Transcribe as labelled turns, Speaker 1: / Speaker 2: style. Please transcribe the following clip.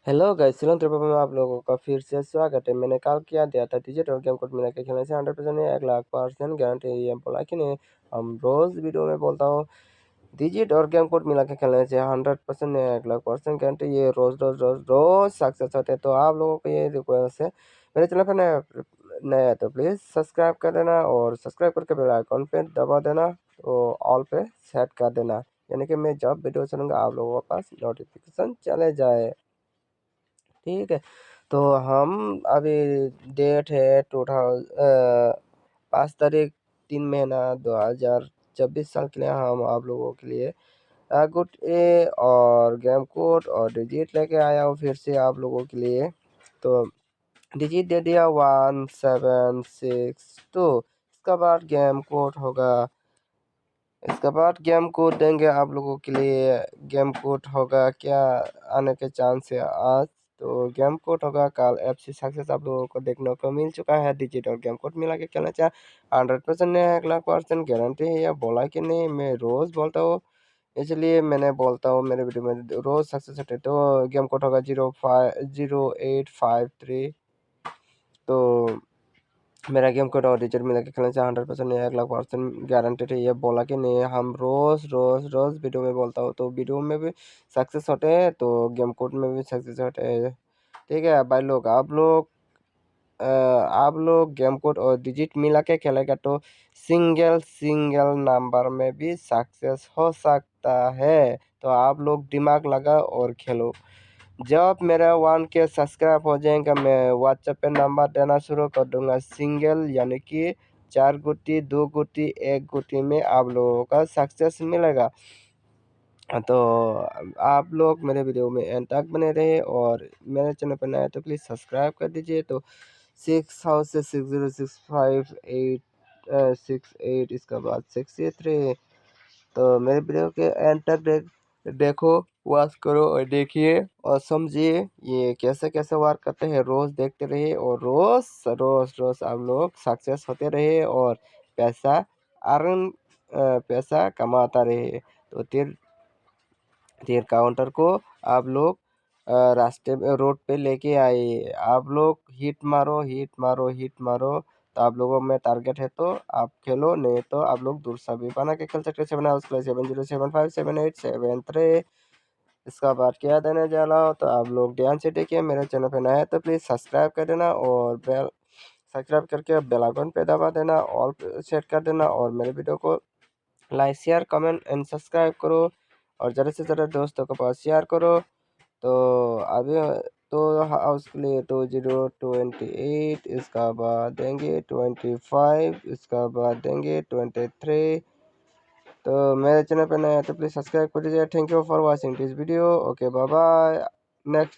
Speaker 1: Hello guys, Ceylon trip में आप लोगों का फिर से स्वागत है। मैंने कल क्या दिया था डिजिट और गेम कोड मिला के खेलने से 100% 1,00,000% गारंटी है। ये बोला कि नहीं, हम रोज़ वीडियो में बोलता हूँ डिजिट और गेम कोड मिला के खेलने से 100% 1,00,000% गारंटी। ये रोज़ रोज़ रोज़ रोज़ सक्सेस होते हैं। तो आप लोगों को ये रिक्वेस्ट है, मेरे चैनल पर नया नया है तो प्लीज़ सब्सक्राइब कर देना और सब्सक्राइब करके बेल आइकॉन पे दबा देना, तो ऑल पे सेट कर देना, यानी कि मैं जब वीडियो चलूँगा आप लोगों के पास नोटिफिकेशन चले जाए। ठीक है, तो हम अभी डेट है 5 तारीख 3 महीना 2024 साल के लिए हम आप लोगों के लिए गुड ए और गेम कोड और डिजिट लेके आया हूँ फिर से आप लोगों के लिए। तो डिजिट दे दिया 1762। इसका बाद गेम कोड होगा, इसके बाद गेम कोड देंगे आप लोगों के लिए। गेम कोड होगा क्या आने के चांस है आज, तो गेम कोड होगा कल। FC सक्सेस आप लोगों को देखने को मिल चुका है। डिजिट और गेम कोड मिला के खेलना चाहे 100% 1,00,000% गारंटी है। या बोला कि नहीं, मैं रोज़ बोलता हूँ, इसलिए मैंने बोलता हूँ मेरे वीडियो में रोज़ सक्सेस होते। तो गेम कोड होगा 0853। तो मेरा गेम कोड और डिजिट मिला के खेलने से 100% 1,00,000% गारंटेड है। ये बोला कि नहीं, हम रोज़ रोज़ रोज़ वीडियो में बोलता हूँ, तो वीडियो में भी सक्सेस होते हैं तो गेम कोड में भी सक्सेस होते हैं। ठीक है भाई लोग, आप लोग गेम कोड और डिजिट मिला के खेलेगा तो सिंगल सिंगल नंबर में भी सक्सेस हो सकता है। तो आप लोग दिमाग लगा और खेलो। जब मेरा 1K सब्सक्राइब हो जाएगा, मैं व्हाट्सएप पे नंबर देना शुरू कर दूंगा। सिंगल यानी कि 4 गुटी 2 गुटी 1 गुटी में आप लोगों का सक्सेस मिलेगा। तो आप लोग मेरे वीडियो में एंड तक बने रहे और मेरे चैनल पर नए तो प्लीज़ सब्सक्राइब कर दीजिए। तो 6 हाउस से 6065 8 68, इसके बाद 63। तो मेरे वीडियो के एंड तक देखो, वॉच करो और देखिए और समझिए ये कैसे कैसे वर्क करते हैं। रोज़ देखते रहिए और रोज़ रोज़ रोज़ आप लोग सक्सेस होते रहिए और पैसा पैसा कमाता रहिए। तो तीर तीर काउंटर को आप लोग रास्ते में रोड पे लेके आइए। आप लोग हिट मारो हिट मारो हिट मारो। तो आप लोगों में टारगेट है तो आप खेलो, नहीं तो आप लोग दूसरा भी बना के खेल सकते हैं। 7 हाउस प्ले 70757873। इसका बाद क्या देने जा रहा हो तो आप लोग ध्यान से देखिए। मेरे चैनल पे नया है तो प्लीज़ सब्सक्राइब कर देना और बेल सब्सक्राइब करके बेल आइकन पे दबा देना, ऑल पे सेट कर देना और मेरे वीडियो को like share comment and subscribe करो और ज़्यादा से ज़्यादा दोस्तों के पास शेयर करो। तो अभी तो हाउस के लिए 2028, इसका बाद देंगे 25, इसका बाद देंगे 23। तो मेरे चैनल पर नया है तो प्लीज़ सब्सक्राइब कर दीजिए। Thank you for watching this video. Okay, bye bye. Next